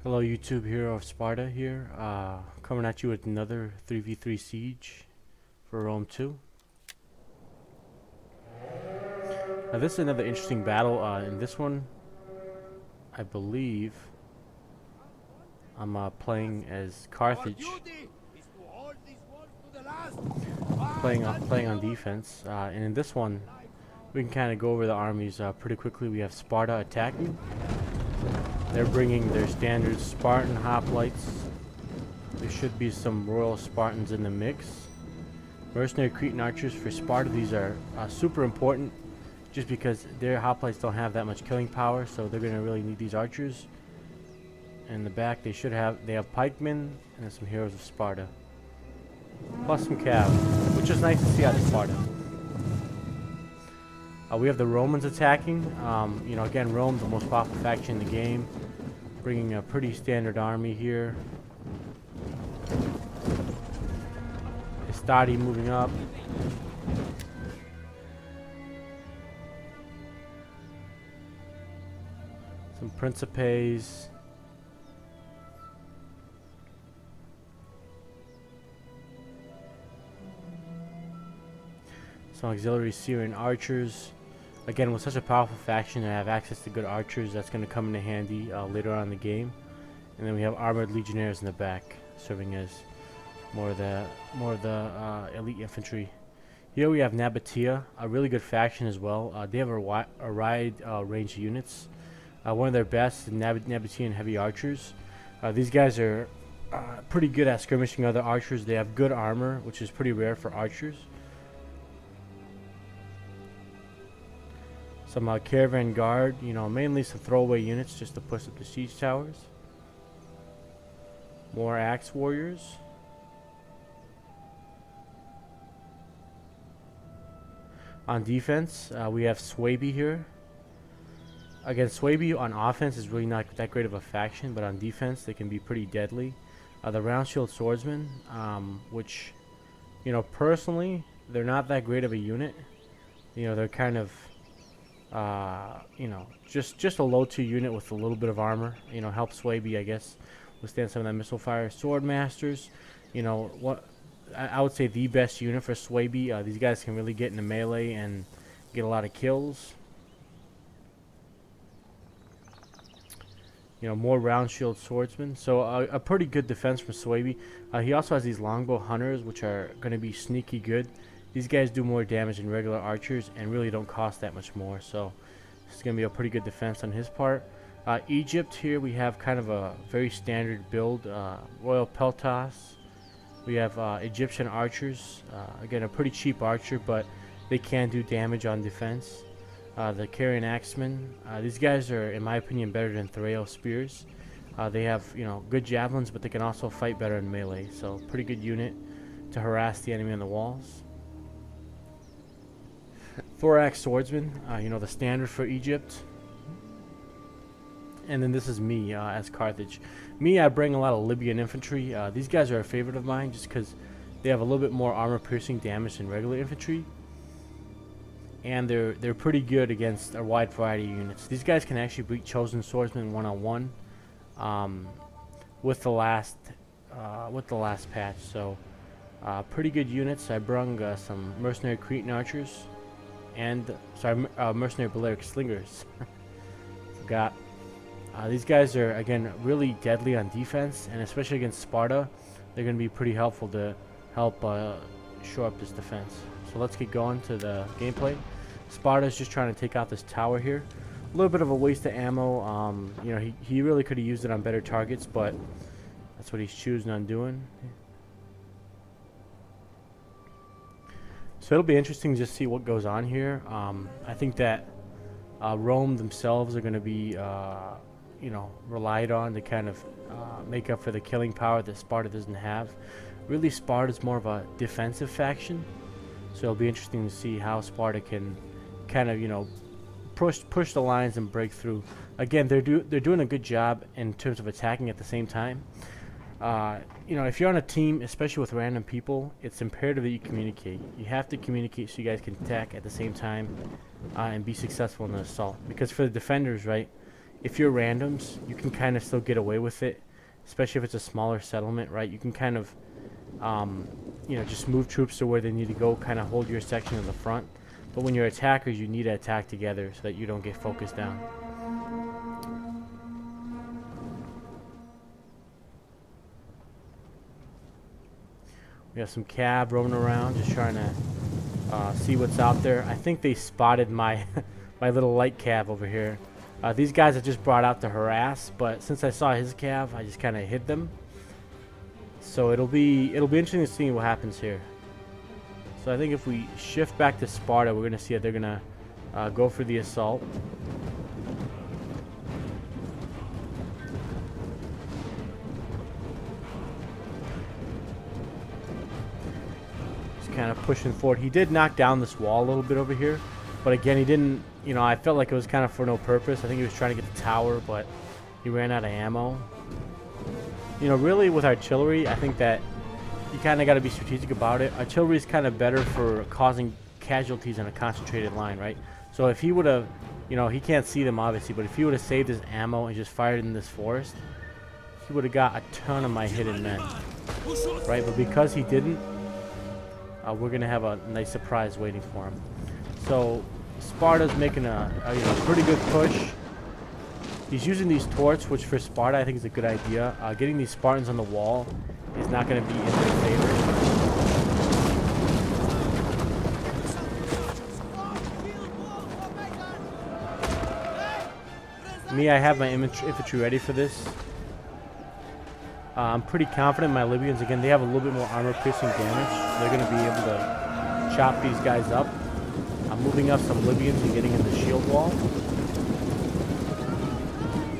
Hello YouTube, Hero of Sparta here, coming at you with another 3v3 siege for Rome 2. Now this is another interesting battle. In this one, I believe I'm playing as Carthage, playing on defense, and in this one we can kind of go over the armies pretty quickly. We have Sparta attacking. They're bringing their standard Spartan hoplites. There should be some Royal Spartans in the mix. Mercenary Cretan archers for Sparta. These are super important just because their hoplites don't have that much killing power, so they're going to really need these archers. In the back they have pikemen and some heroes of Sparta. Plus some cav, which is nice to see out of Sparta. We have the Romans attacking. Again, Rome's the most powerful faction in the game, bringing a pretty standard army here. Estati moving up. Some Principes. Some auxiliary Syrian archers. Again, with such a powerful faction and have access to good archers, that's going to come into handy later on in the game. And then we have armored legionnaires in the back, serving as more of the elite infantry. Here we have Nabatea, a really good faction as well. They have a wide range of units. One of their best is Nabatean heavy archers. These guys are pretty good at skirmishing other archers. They have good armor, which is pretty rare for archers. Some caravan guard, mainly some throwaway units just to push up the siege towers. More axe warriors. On defense, we have Swaby here. Again, Swaby on offense is really not that great of a faction, but on defense they can be pretty deadly. The round shield swordsmen, which, personally, they're not that great of a unit. They're kind of just a low 2 unit with a little bit of armor. Help Swaby, I guess, withstand some of that missile fire. Sword masters, I would say the best unit for Swaby. These guys can really get into melee and get a lot of kills. More round shield swordsmen. So a pretty good defense from Swaby. He also has these longbow hunters, which are going to be sneaky good. These guys do more damage than regular archers and really don't cost that much more. So this is going to be a pretty good defense on his part. Egypt here, we have kind of a very standard build. Royal Peltas. We have Egyptian archers. Again, a pretty cheap archer, but they can do damage on defense. The Carian Axemen. These guys are, in my opinion, better than Threo spears. They have, good javelins, but they can also fight better in melee. So pretty good unit to harass the enemy on the walls. Thorax swordsman, the standard for Egypt. And then this is me as Carthage. Me, I bring a lot of Libyan infantry. These guys are a favorite of mine just because they have a little bit more armor-piercing damage than regular infantry. And they're pretty good against a wide variety of units. These guys can actually beat chosen swordsmen one-on-one with the last patch. So pretty good units. I brung some mercenary Cretan archers. And mercenary Balearic slingers. Forgot. These guys are, again, really deadly on defense, and especially against Sparta, they're going to be pretty helpful to help shore up this defense. So let's get going to the gameplay. Sparta's just trying to take out this tower here. A little bit of a waste of ammo. He really could have used it on better targets, but that's what he's choosing on doing. So it'll be interesting to just see what goes on here. I think that Rome themselves are going to be, relied on to kind of make up for the killing power that Sparta doesn't have. Really, Sparta's more of a defensive faction. So it'll be interesting to see how Sparta can kind of, push the lines and break through. Again, they're doing a good job in terms of attacking at the same time. If you're on a team, especially with random people, it's imperative that you communicate. You have to communicate so you guys can attack at the same time and be successful in the assault. Because for the defenders, right, if you're randoms, you can kind of still get away with it, especially if it's a smaller settlement, right? You can kind of, you know, just move troops to where they need to go, kind of hold your section in the front. But when you're attackers, you need to attack together so that you don't get focused down. We have some cab roaming around, just trying to see what's out there. I think they spotted my my little light cab over here. These guys I just brought out to harass, but since I saw his cab, I just kind of hid them. So it'll be interesting to see what happens here. So I think if we shift back to Sparta, we're gonna see that they're gonna go for the assault. Just kind of pushing forward. He did knock down this wall a little bit over here, but again, he didn't. You know, I felt like it was kind of for no purpose. I think he was trying to get the tower, but he ran out of ammo. You know, really with artillery, I think that you kind of got to be strategic about it. Artillery is kind of better for causing casualties in a concentrated line, right? So if he would have, you know, he can't see them obviously, but if he would have saved his ammo and just fired in this forest, he would have got a ton of my hidden men, right? But because he didn't, we're going to have a nice surprise waiting for him. So Sparta's making a you know, pretty good push. He's using these torches, which for Sparta I think is a good idea. Getting these Spartans on the wall is not going to be in their favor. Me, I have my infantry ready for this. I'm pretty confident my Libyans, again, they have a little bit more armor-piercing damage. They're going to be able to chop these guys up. I'm moving up some Libyans and getting in the shield wall.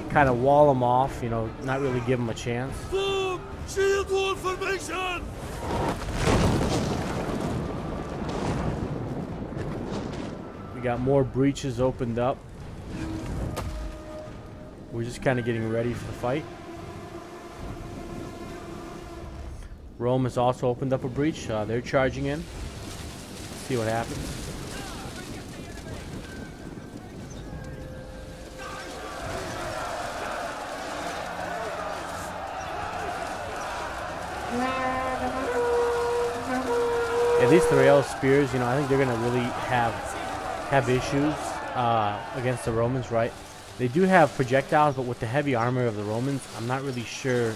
Kind of wall them off, you know, not really give them a chance. Form shield wall formation! We got more breaches opened up. We're just kind of getting ready for the fight. Rome has also opened up a breach. They're charging in. Let's see what happens. Yeah, these Thrael spears, you know, I think they're going to really have issues against the Romans, right? They do have projectiles, but with the heavy armor of the Romans, I'm not really sure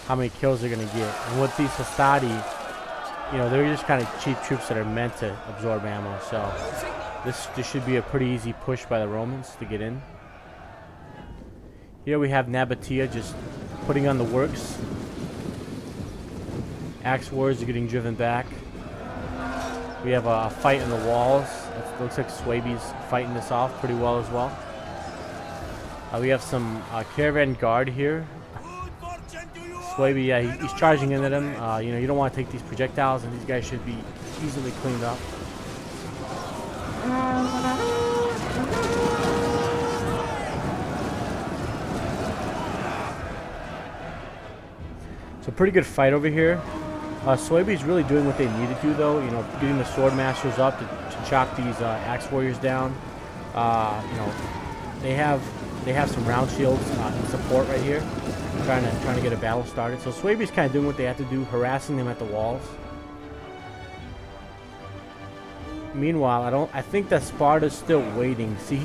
how many kills they're going to get. And with these Hastati, you know, they're just kind of cheap troops that are meant to absorb ammo. So this should be a pretty easy push by the Romans to get in. Here we have Nabatea just putting on the works. Axe warriors are getting driven back. We have a fight in the walls. It looks like Swaby's fighting this off pretty well as well. We have some caravan guard here. Swaby, yeah, he's charging into them. You know, you don't want to take these projectiles, and these guys should be easily cleaned up. So pretty good fight over here. Swaby's really doing what they need to do, though. You know, getting the sword masters up to chop these axe warriors down. You know, they have some round shields in support right here, trying to get a battle started. So Swaby's kind of doing what they have to do, harassing them at the walls. Meanwhile, I think that Sparta's still waiting. See,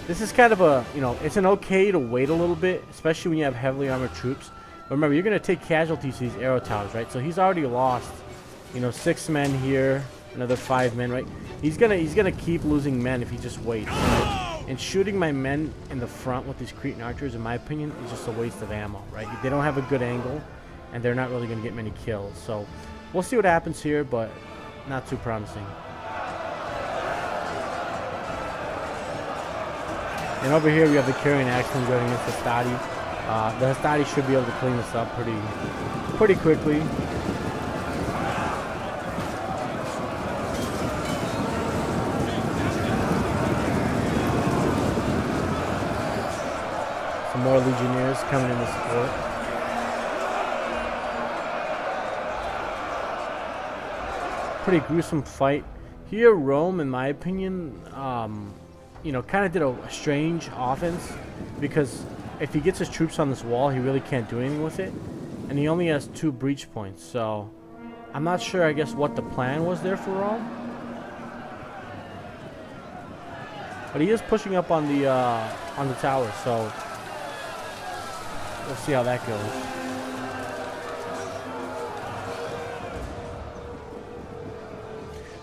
this is kind of a, you know, it's an okay to wait a little bit, especially when you have heavily armored troops. But remember, you're going to take casualties to these arrow towers, right? So he's already lost, you know, 6 men here, another 5 men, right? He's gonna keep losing men if he just waits. And shooting my men in the front with these Cretan archers, in my opinion, is just a waste of ammo, right? They don't have a good angle, and they're not really going to get many kills. So we'll see what happens here, but not too promising. And over here we have the carrying axemen going against the Hastati. The Hastati should be able to clean this up pretty quickly. Some more legionnaires coming in to support. Pretty gruesome fight. Here, Rome, in my opinion, you know, kind of did a strange offense, because if he gets his troops on this wall, he really can't do anything with it, and he only has 2 breach points. So I'm not sure, I guess, what the plan was there for Rome, but he is pushing up on the tower, so we'll see how that goes.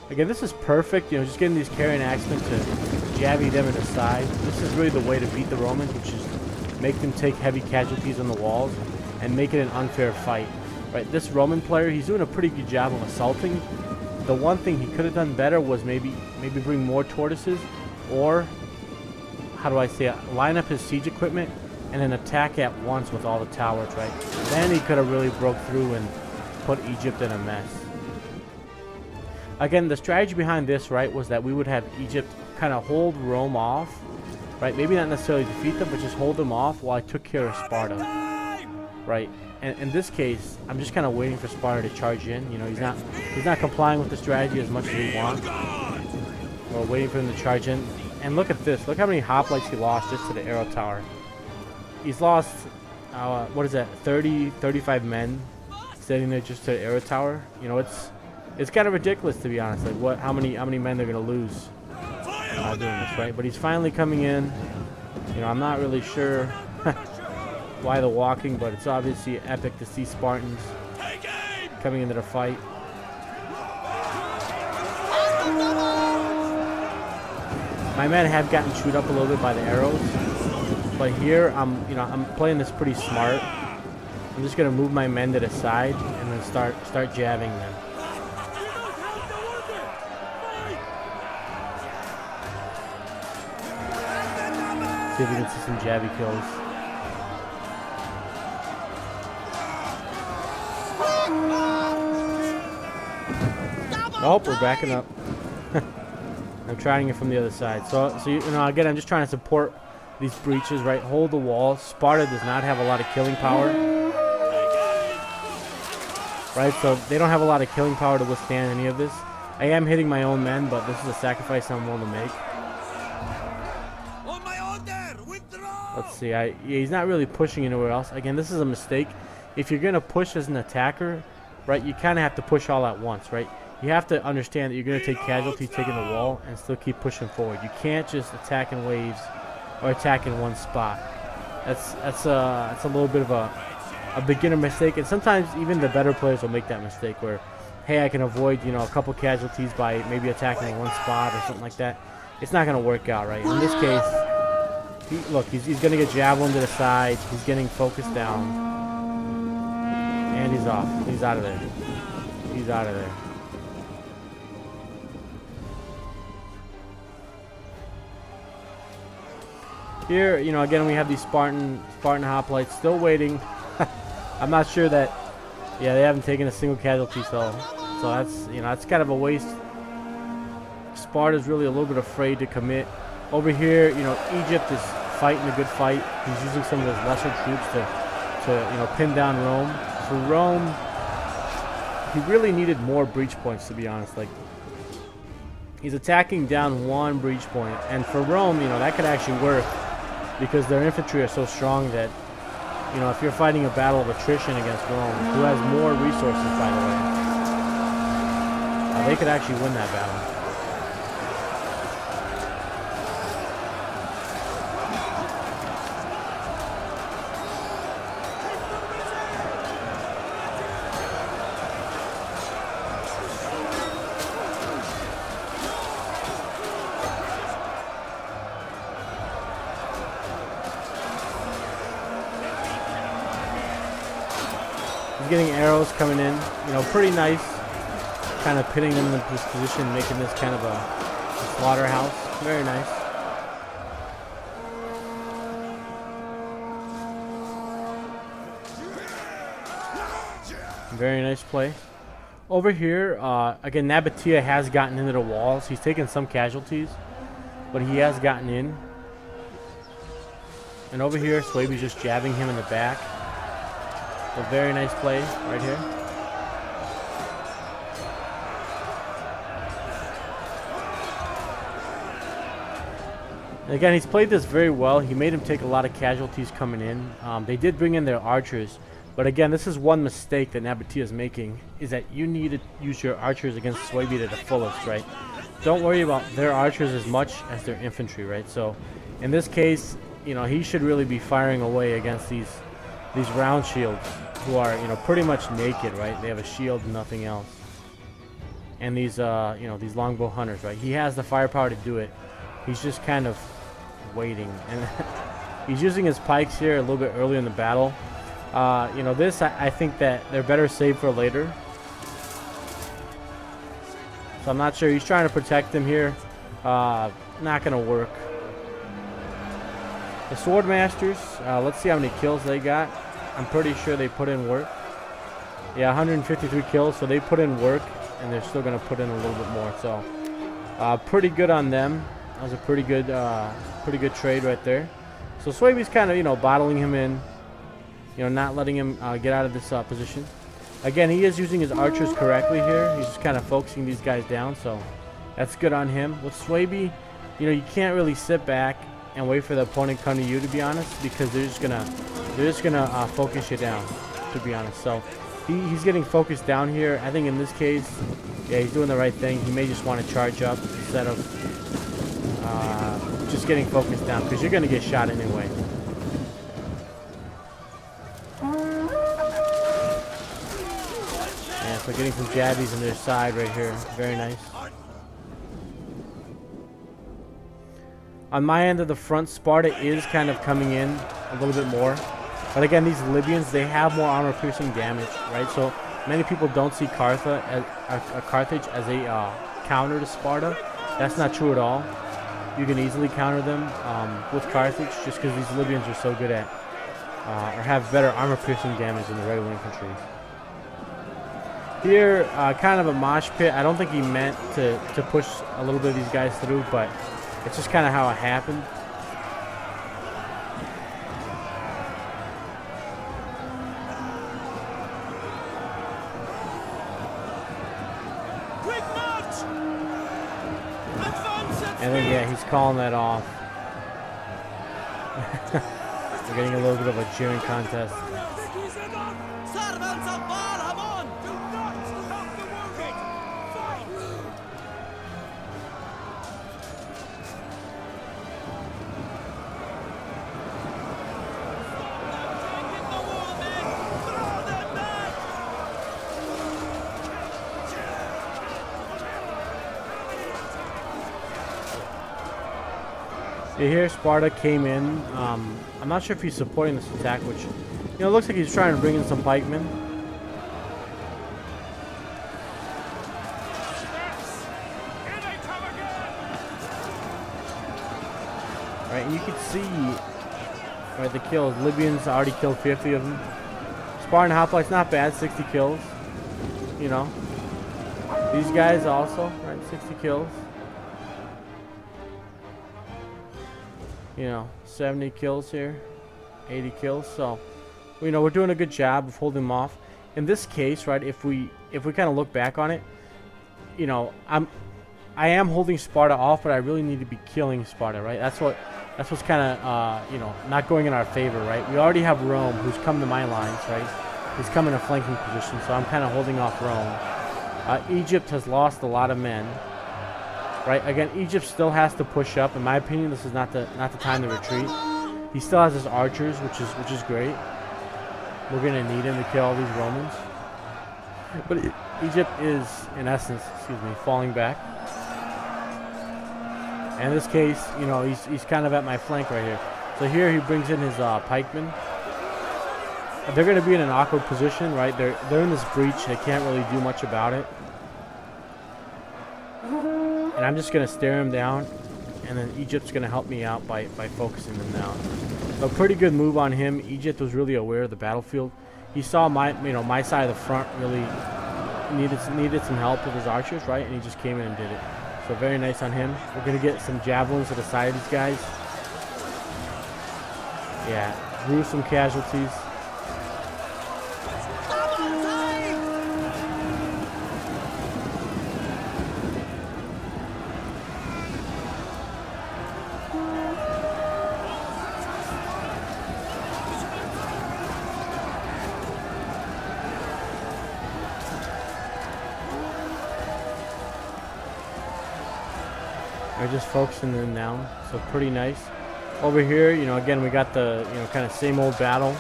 Again, this is perfect, you know, just getting these carrying axemen to jabbing them in the side. This is really the way to beat the Romans, which is make them take heavy casualties on the walls and make it an unfair fight. Right, this Roman player, he's doing a pretty good job of assaulting. The one thing he could have done better was maybe bring more tortoises, or, how do I say it, line up his siege equipment and then attack at once with all the towers, right? Then he could have really broke through and put Egypt in a mess. Again, the strategy behind this, right, was that we would have Egypt kind of hold Rome off, right? Maybe not necessarily defeat them, but just hold them off while I took care of Sparta, right? And in this case, I'm just kind of waiting for Sparta to charge in. You know, he's not complying with the strategy as much as we want. We're waiting for him to charge in. And look at this. Look how many hoplites he lost just to the arrow tower. He's lost, what is that, 30, 35 men standing there just to the arrow tower. You know, it's kind of ridiculous, to be honest. Like, how many men they're gonna lose doing this, right? But he's finally coming in. You know, I'm not really sure why the walking, but it's obviously epic to see Spartans coming into the fight. My men have gotten chewed up a little bit by the arrows, but here I'm playing this pretty smart. I'm just gonna move my men to the side and then start jabbing them. See if we can see some jabby kills. Nope, we're backing up. I'm trying it from the other side. So you know, again, I'm just trying to support these breaches, right? Hold the wall. Sparta does not have a lot of killing power, right? So they don't have a lot of killing power to withstand any of this. I am hitting my own men, but this is a sacrifice I'm willing to make. Let's see. He's not really pushing anywhere else. Again, this is a mistake. If you're gonna push as an attacker, right, you kind of have to push all at once, right? You have to understand that you're going to take casualties taking the wall and still keep pushing forward. You can't just attack in waves or attack in one spot. That's a little bit of a beginner mistake, and sometimes even the better players will make that mistake where, hey, I can avoid, you know, a couple casualties by maybe attacking in one spot or something like that. It's not going to work out, right? In this case, look, he's going to get javelin to the side. He's getting focused down, and he's off. He's out of there. He's out of there. Here, you know, again, we have these Spartan hoplites still waiting. I'm not sure that, yeah, they haven't taken a single casualty, so that's, you know, that's kind of a waste. Sparta's really a little bit afraid to commit. Over here, you know, Egypt is fighting a good fight. He's using some of his lesser troops to you know, pin down Rome. For Rome, he really needed more breach points, to be honest. Like, he's attacking down 1 breach point, and for Rome, you know, that could actually work, because their infantry are so strong that, you know, if you're fighting a battle of attrition against Rome, who has more resources, by the way, they could actually win that battle. Getting arrows coming in, you know, pretty nice, kind of pitting them in this position, making this kind of a slaughterhouse. Very nice. Very nice play. Over here, again, Nabatea has gotten into the walls. He's taken some casualties, but he has gotten in. And over here, Suebi's just jabbing him in the back. A very nice play right here. And again, he's played this very well. He made him take a lot of casualties coming in. They did bring in their archers. But again, this is one mistake that Nabatea is making, is that you need to use your archers against Swaby to the fullest, right? Don't worry about their archers as much as their infantry, right? So in this case, you know, he should really be firing away against these round shields who are, you know, pretty much naked, right? They have a shield and nothing else. And these, you know, these longbow hunters, right? He has the firepower to do it. He's just kind of waiting. And he's using his pikes here a little bit early in the battle. You know, this, I think that they're better saved for later. So I'm not sure. He's trying to protect them here. Not going to work. The Swordmasters, let's see how many kills they got. I'm pretty sure they put in work. Yeah, 153 kills, so they put in work, and they're still going to put in a little bit more. So, pretty good on them. That was a pretty good trade right there. So Swaby's kind of, you know, bottling him in. You know, not letting him get out of this position. Again, he is using his archers correctly here. He's just kind of focusing these guys down, so that's good on him. With Swaby, you know, you can't really sit back and wait for the opponent to come to you, to be honest, because they're just gonna focus you down, to be honest. So he's getting focused down here. I think in this case, yeah, he's doing the right thing. He may just want to charge up instead of just getting focused down, because you're gonna get shot anyway. Yeah, so getting some jabbies on their side right here, very nice. On my end of the front, Sparta is kind of coming in a little bit more. But again, these Libyans, they have more armor-piercing damage, right? So many people don't see Carthage as a counter to Sparta. That's not true at all. You can easily counter them with Carthage just because these Libyans are so good at, or have better armor-piercing damage than the regular infantry. Here, kind of a mosh pit. I don't think he meant to push a little bit of these guys through, but it's just kind of how it happened. And then, yeah, he's calling that off. We're getting a little bit of a cheering contest. Here Sparta came in. I'm not sure if he's supporting this attack, which, you know, it looks like he's trying to bring in some pikemen. Right, and you can see, right, the kills. Libyans already killed 50 of them. Spartan hoplites, not bad, 60 kills. You know, these guys also, right, 60 kills. You know, 70 kills here, 80 kills. So, you know, we're doing a good job of holding them off. In this case, right, if we kind of look back on it, you know, I am holding Sparta off, but I really need to be killing Sparta, right? That's what's kind of you know, not going in our favor, right? We already have Rome, who's come to my lines, right? He's come in a flanking position, so I'm kind of holding off Rome. Egypt has lost a lot of men. Right, again, Egypt still has to push up. In my opinion, this is not the time to retreat. He still has his archers, which is great. We're gonna need him to kill all these Romans. But Egypt is, in essence, excuse me, falling back. And in this case, you know, he's kind of at my flank right here. So here he brings in his pikemen. They're gonna be in an awkward position, right? They're in this breach. They can't really do much about it. And I'm just going to stare him down, and then Egypt's going to help me out by focusing them down. So pretty good move on him. Egypt was really aware of the battlefield. He saw my side of the front really needed some help with his archers, right? And he just came in and did it. So very nice on him. We're going to get some javelins to the side of these guys. Yeah, gruesome casualties. are just focusing them down. So pretty nice. Over here, you know, again, we got the, you know, kind of same old battle.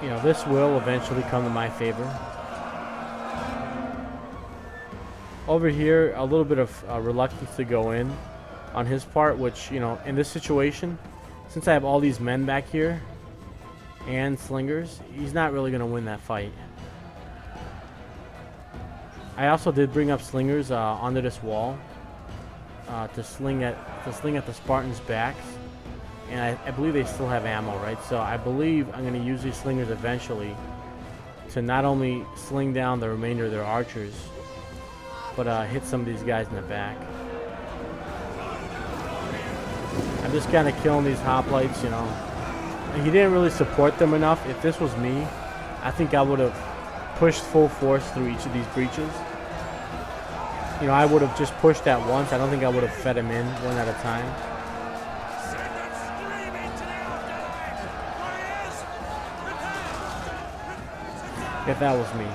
You know, this will eventually come to my favor. Over here, a little bit of reluctance to go in on his part, which, you know, in this situation, since I have all these men back here and slingers, he's not really going to win that fight. I also did bring up slingers onto this wall to sling at the Spartans' backs, and I believe they still have ammo, right? So I believe I'm going to use these slingers eventually to not only sling down the remainder of their archers, but hit some of these guys in the back. I'm just kind of killing these hoplites, you know. He didn't really support them enough. If this was me, I think I would have pushed full force through each of these breaches. You know, I would have just pushed at once. I don't think I would have fed him in one at a time. If that was me.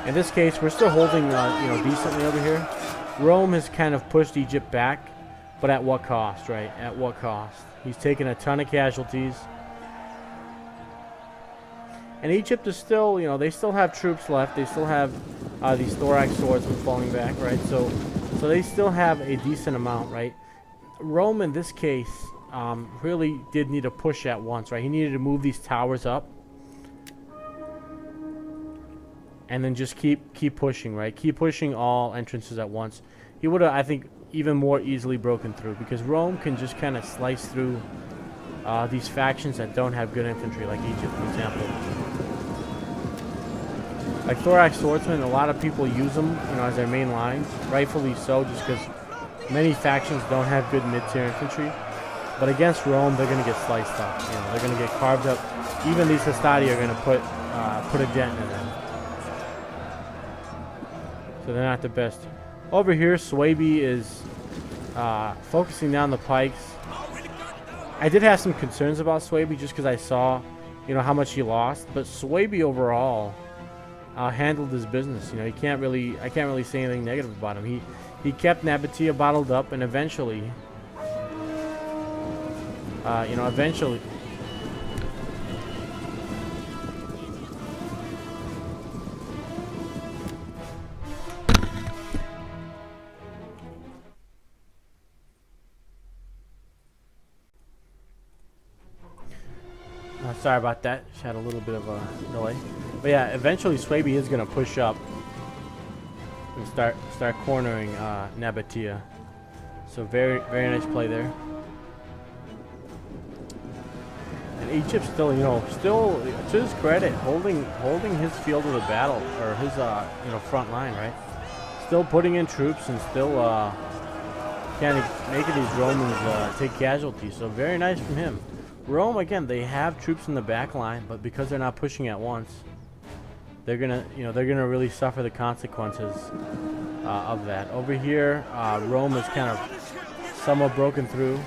In this case, we're still holding, you know, decently over here. Rome has kind of pushed Egypt back, but at what cost, right? At what cost? He's taken a ton of casualties. And Egypt is still, you know, they still have troops left. They still have these thorax swordsmen falling back, right? So they still have a decent amount, right? Rome, in this case, really did need a push at once, right? He needed to move these towers up. And then just keep pushing, right? Keep pushing all entrances at once. He would have, I think, even more easily broken through, because Rome can just kind of slice through these factions that don't have good infantry, like Egypt, for example. Like thorax swordsmen, a lot of people use them, you know, as their main lines, rightfully so, just because many factions don't have good mid-tier infantry. But against Rome, they're going to get sliced up. You know, they're going to get carved up. Even these Hastati are going to put a dent in them. So they're not the best. Over here, Swaby is focusing down the pikes. I did have some concerns about Swaby just because I saw, you know, how much he lost. But Swaby overall handled his business. You know, I can't really say anything negative about him. He kept Nabatea bottled up, and eventually, you know, eventually. Sorry about that. Just had a little bit of a delay. But yeah, eventually Swaby is going to push up and start cornering Nabatea. So very nice play there. And Egypt still, you know, still to his credit, holding his field of the battle, or his you know, front line, right? Still putting in troops and still kind of making these Romans take casualties. So very nice from him. Rome, again, they have troops in the back line, but because they're not pushing at once, they're gonna really suffer the consequences of that. Over here, Rome is kind of somewhat broken through.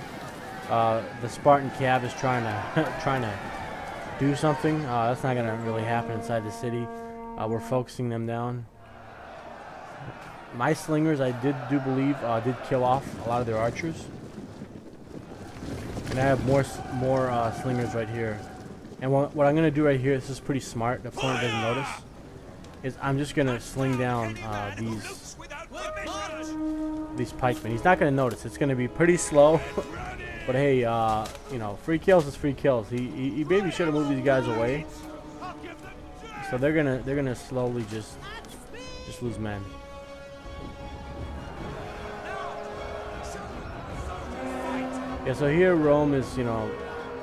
The Spartan cav is trying to do something. That's not gonna really happen inside the city. We're focusing them down. My slingers, I do believe, did kill off a lot of their archers. And I have more slingers right here. And what I'm going to do right here, this is pretty smart, the opponent doesn't notice, is I'm just going to sling down these pikemen. He's not going to notice. It's going to be pretty slow. But hey, you know, free kills is free kills. He maybe should have moved these guys away. So they're gonna slowly just lose men. Yeah, so here Rome is, you know,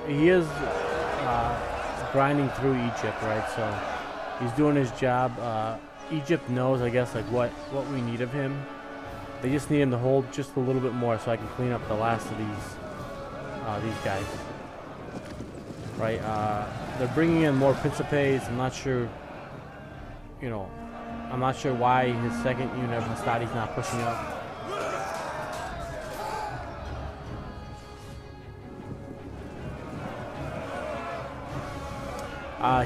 he is grinding through Egypt, right? So he's doing his job. Egypt knows, I guess, like what we need of him. They just need him to hold just a little bit more so I can clean up the last of these guys. Right? They're bringing in more Principes. I'm not sure, you know, I'm not sure why his second unit of Hastati's not pushing up.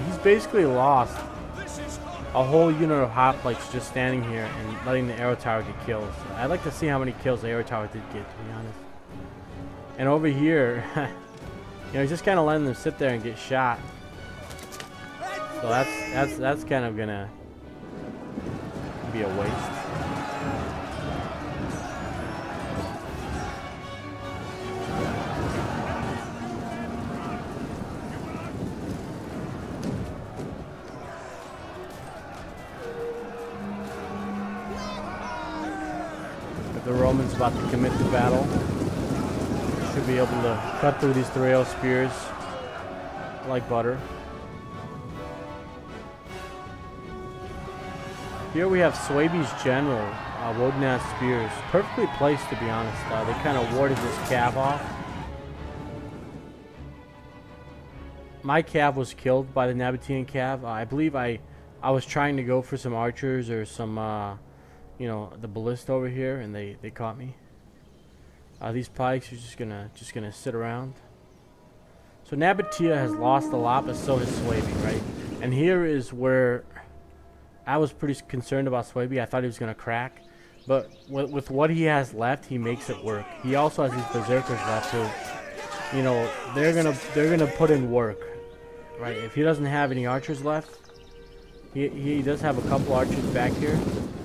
He's basically lost a whole unit of hoplites just standing here and letting the arrow tower get kills. I'd like to see how many kills the arrow tower did get, to be honest. And over here, you know, he's just kind of letting them sit there and get shot. So that's kind of gonna be a waste. If the Romans about to commit to battle, should be able to cut through these Thrail spears like butter. Here we have Suebi's general, Wodenaz spears, perfectly placed, to be honest. They kind of warded this cav off. My cav was killed by the Nabatean cav. I believe I was trying to go for some archers or some, you know, the ballista over here, and they caught me. These pikes are just gonna sit around. So Nabatea has lost a lot, but so has Suebi, right? And here is where I was pretty concerned about Suebi. I thought he was gonna crack, but with what he has left, he makes it work. He also has these berserkers left too. You know, they're gonna put in work, right? If he doesn't have any archers left, he does have a couple archers back here,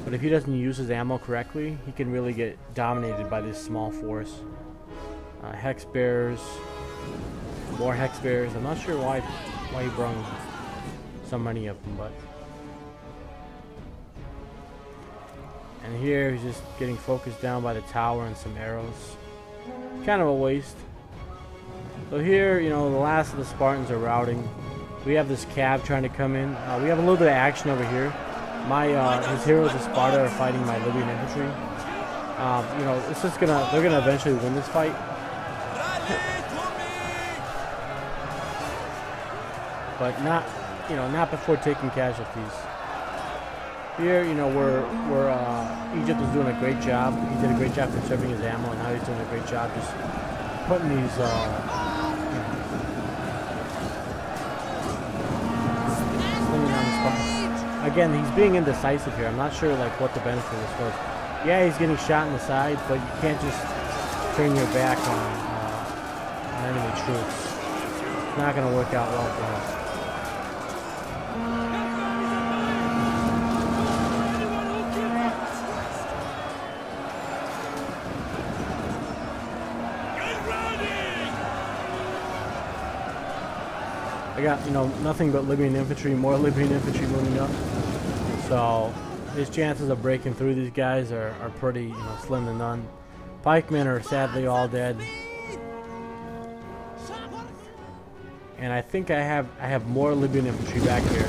but if he doesn't use his ammo correctly, he can really get dominated by this small force. Hex bearers, more hex bearers. I'm not sure why he brung so many of them, but. And here he's just getting focused down by the tower and some arrows. Kind of a waste. So here, you know, the last of the Spartans are routing. We have this cav trying to come in. We have a little bit of action over here. His heroes of Sparta are fighting my Libyan infantry. You know, they're gonna eventually win this fight. But not before taking casualties. Here, you know, Egypt is doing a great job. He did a great job conserving his ammo, and now he's doing a great job just putting these, slinging on the spot. Again, he's being indecisive here. I'm not sure, like, what the benefit of this was. Yeah, he's getting shot in the side, but you can't just turn your back on enemy troops. It's not going to work out well for him. I got, you know, nothing but Libyan infantry, more Libyan infantry moving up. So his chances of breaking through these guys are pretty, you know, slim to none. Pikemen are sadly all dead. And I think I have more Libyan infantry back here,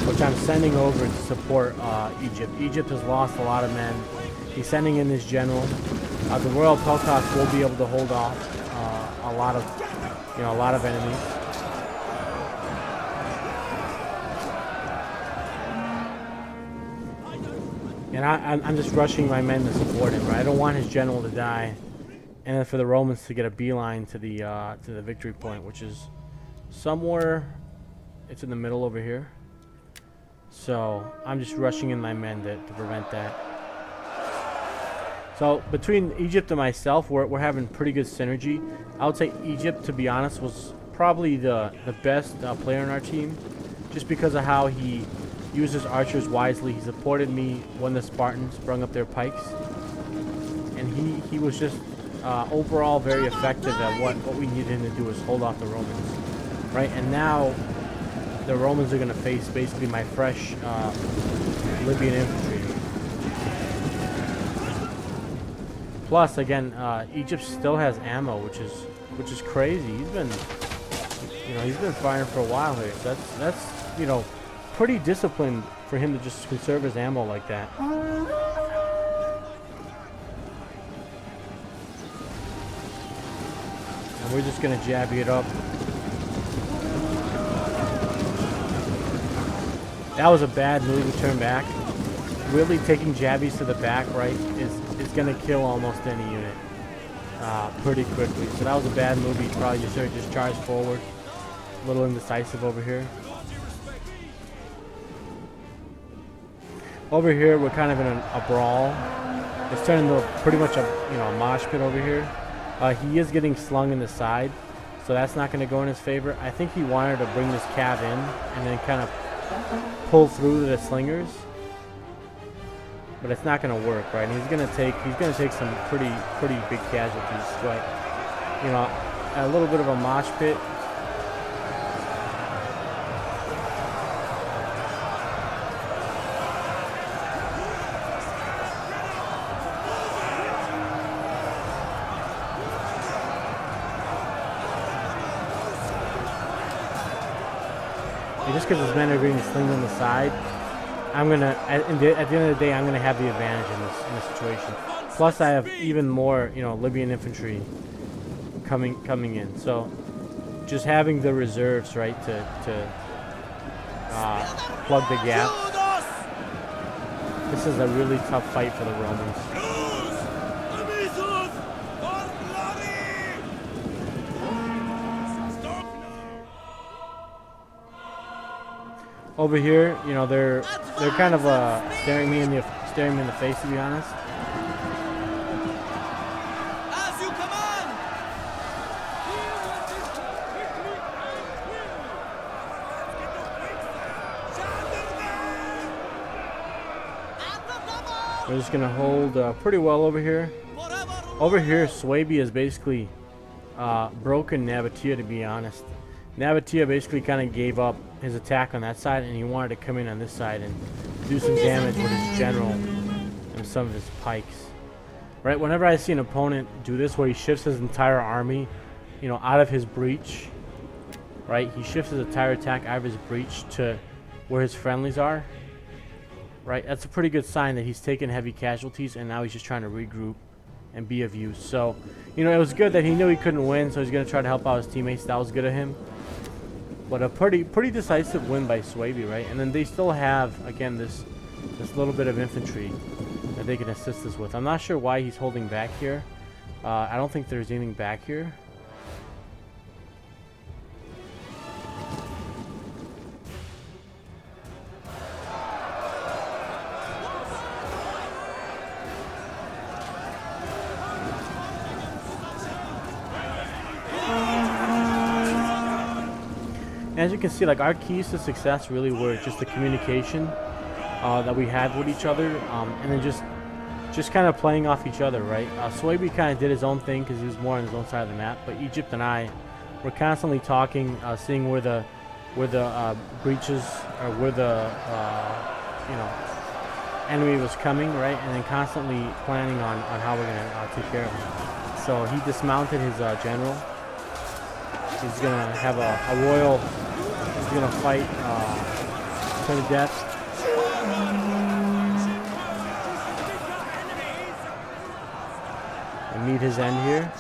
which I'm sending over to support Egypt. Egypt has lost a lot of men. He's sending in his general. The Royal Peltas will be able to hold off a lot of enemies. And I'm just rushing my men to support him, right? I don't want his general to die, and then for the Romans to get a beeline to the victory point, which is somewhere. It's in the middle over here. So I'm just rushing in my men to prevent that. So between Egypt and myself, we're having pretty good synergy. I would say Egypt, to be honest, was probably the best player on our team, just because of how he uses archers wisely. He supported me when the Spartans sprung up their pikes, and he was just overall very effective at what we needed him to do, is hold off the Romans, right? And now the Romans are going to face basically my fresh Libyan infantry. Plus, again, Egypt still has ammo, which is crazy. He's been firing for a while here, so that's you know, pretty disciplined for him to just conserve his ammo like that. And we're just gonna jabby it up. That was a bad move to turn back. Really taking jabbies to the back, right, is gonna kill almost any unit pretty quickly. So that was a bad move. He probably just should have just charged forward. A little indecisive over here. Over here, we're kind of in a brawl. It's turning into pretty much a a mosh pit over here. He is getting slung in the side, so that's not going to go in his favor. I think he wanted to bring this cav in and then kind of pull through the slingers, but it's not going to work, right? And he's going to take some pretty big casualties. But a little bit of a mosh pit. Just because his men are being slinged on the side, I'm gonna at the end of the day I'm gonna have the advantage in this situation. Plus, I have even more Libyan infantry coming in. So just having the reserves, right, to plug the gap. This is a really tough fight for the Romans. Over here, they're kind of staring me in the face, to be honest. As you command. We're just gonna hold pretty well over here. Over here, Swaby is basically broken Nabatea, to be honest. Nabatea basically kind of gave up his attack on that side, and he wanted to come in on this side and do some damage with his general and some of his pikes. Right, whenever I see an opponent do this, where he shifts his entire army, out of his breach, right? He shifts his entire attack out of his breach to where his friendlies are. Right, that's a pretty good sign that he's taken heavy casualties, and now he's just trying to regroup and be of use. So, it was good that he knew he couldn't win, so he's going to try to help out his teammates. That was good of him. But a pretty decisive win by Swaby, right? And then they still have, again, this little bit of infantry that they can assist us with. I'm not sure why he's holding back here. I don't think there's anything back here. As you can see, like, our keys to success really were just the communication that we had with each other, and then just kind of playing off each other, right? Swaby kind of did his own thing because he was more on his own side of the map, but Egypt and I were constantly talking, seeing where the breaches or where the enemy was coming, right? And then constantly planning on how we're gonna take care of him. So he dismounted his general. He's gonna have a royal. He's gonna fight to the death. And meet his end here.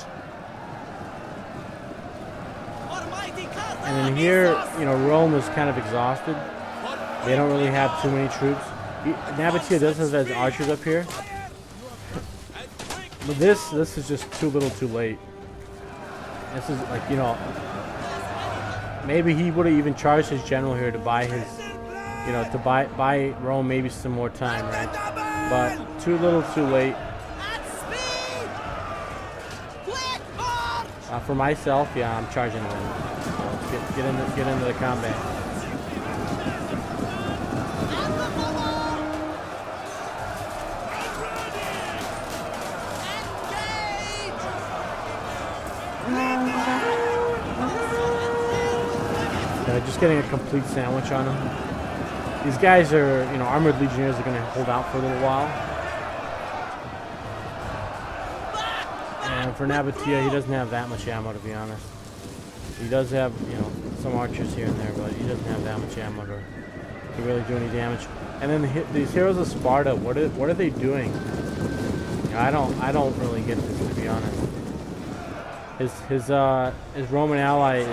And then here, Rome is kind of exhausted. They don't really have too many troops. Nabatea does have his archers up here. But this is just too little too late. This is like, maybe he would have even charged his general here to buy his, to buy Rome maybe some more time, right? But too little too late. For myself, yeah, I'm charging him. So get into the combat. Just getting a complete sandwich on him. These guys are, armored legionnaires are going to hold out for a little while. And for Nabatea, he doesn't have that much ammo, to be honest. He does have, some archers here and there, but he doesn't have that much ammo to really do any damage. And then these heroes of Sparta, what are they doing? I don't really get this, to be honest. His Roman ally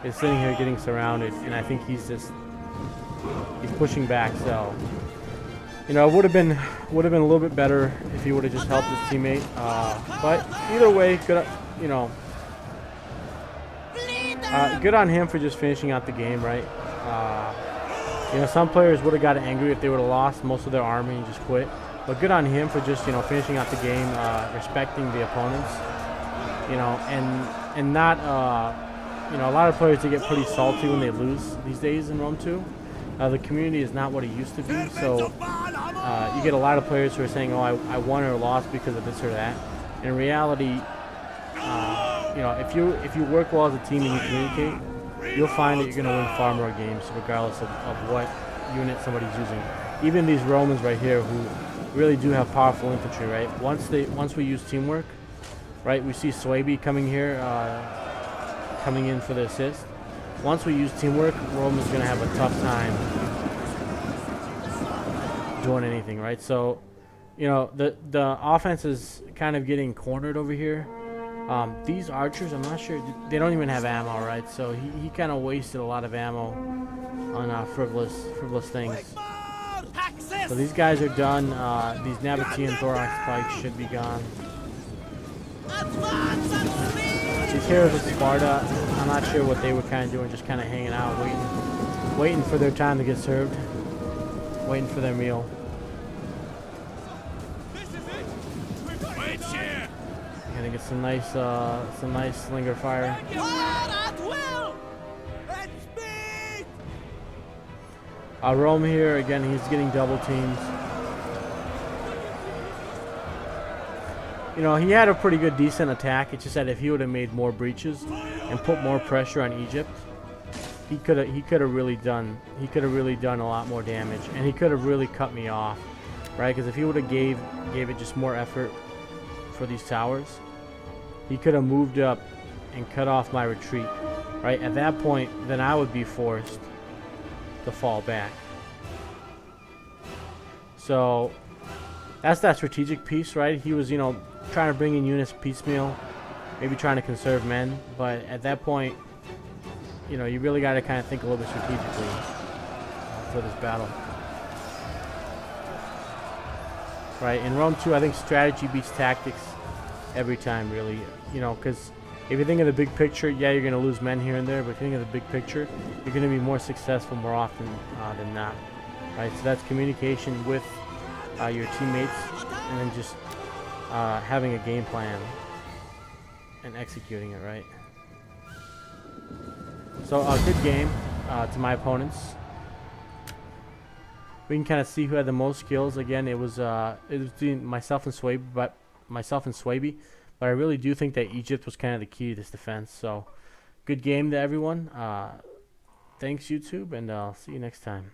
is sitting here getting surrounded, and I think he's pushing back. So it would have been a little bit better if he would have just helped his teammate. But either way, good good on him for just finishing out the game, right? You know, some players would have gotten angry if they would have lost most of their army and just quit. But good on him for just, you know, finishing out the game, respecting the opponents, you know, and not, you know, a lot of players, they get pretty salty when they lose these days in Rome 2. The community is not what it used to be, so you get a lot of players who are saying, oh, I won or lost because of this or that. In reality, you know, if you work well as a team and you communicate, you'll find that you're going to win far more games regardless of what unit somebody's using. Even these Romans right here who really do have powerful infantry, right? Once we use teamwork, right? We see Swaby coming here, coming in for the assist. Once we use teamwork, Rome is going to have a tough time doing anything, right? So, you know, the offense is kind of getting cornered over here. These archers, I'm not sure, they don't even have ammo, right? So he kind of wasted a lot of ammo on frivolous things. So these guys are done. These Nabatean thorax pikes should be gone. These heroes of Sparta, I'm not sure what they were kind of doing, just kind of hanging out, waiting for their time to get served, waiting for their meal. Gonna get some nice slinger fire. Rome here again. He's getting double teams. You know, he had a pretty good, decent attack. It's just that if he would have made more breaches and put more pressure on Egypt, he could have really done a lot more damage, and he could have really cut me off, right? Because if he would have gave it just more effort for these towers, he could have moved up and cut off my retreat, right? At that point, then I would be forced to fall back. So that's that strategic piece, right? He was, you know, trying to bring in units piecemeal, maybe trying to conserve men, but at that point, you know, you really got to kind of think a little bit strategically for this battle. Right, in Rome 2, I think strategy beats tactics every time, really. You know, because if you think of the big picture, yeah, you're going to lose men here and there, but if you think of the big picture, you're going to be more successful more often than not. Right, so that's communication with your teammates, and then just having a game plan and executing it, right? So a good game to my opponents. We can kind of see who had the most kills. Again, it was myself and Swaby, but I really do think that Egypt was kind of the key to this defense. So good game to everyone. Thanks, YouTube, and I'll see you next time.